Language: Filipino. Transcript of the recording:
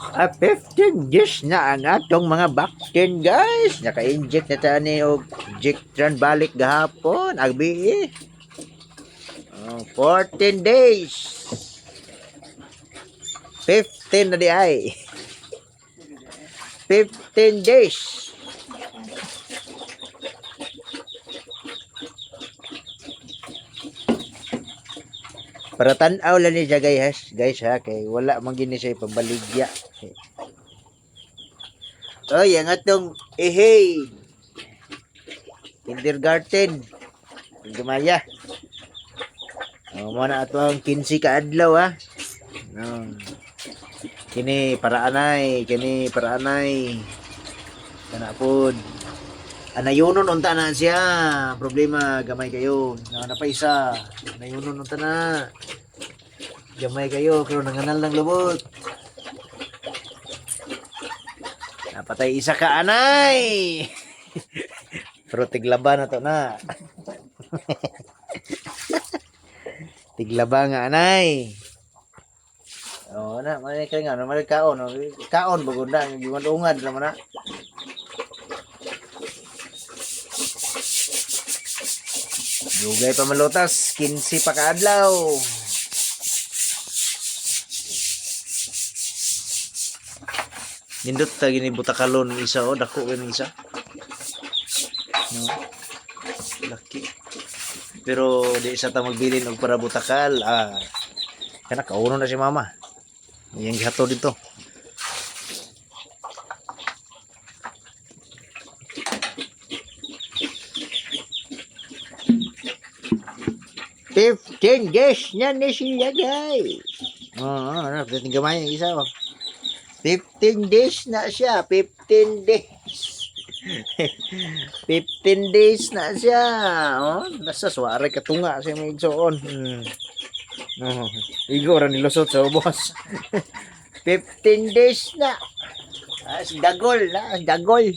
15 years na ang atong mga vaccine guys. Naka-inject na tayo ni og injectran balik gahapon. Agbi 14 days. 15 na di ay. 15 days. Para tanaw lang ni siya guys ha, kay wala man gini siya pambaligya. Oy, ang atong kindergarten. Gamaya. Mo na ato ang 15 ka adlaw ha. Kini para anay. Kana pod. Anayunon unta na siya. Problema gamay kayo. Na pa isa. Anayunon unta na. Gamay kayo pero nanganal ng lubot. Napatay isa ka anay. Pero tiglaban na to na. Tiglaba nga anay. Oh na, may kay nga may kaon, kaon bagunda yung ungad naman na. Dugay pa malutas, 15 pa kaadlaw. Nindot ta gini butakalon isa o dako gani isa. No. Laki. Pero di isa ta magbilin og para butakal. Kana kauno na si mama. Yang gihato dito. Fifteen days na ni siya guys. Ano, pwedeng gamay yung isa. 15 days na siya. 15 days. 15 days na siya. Nasa suwari katunga siya may igsoon. Igo rin nilusot sa ubos. 15 days na. Dagol na. Dagol.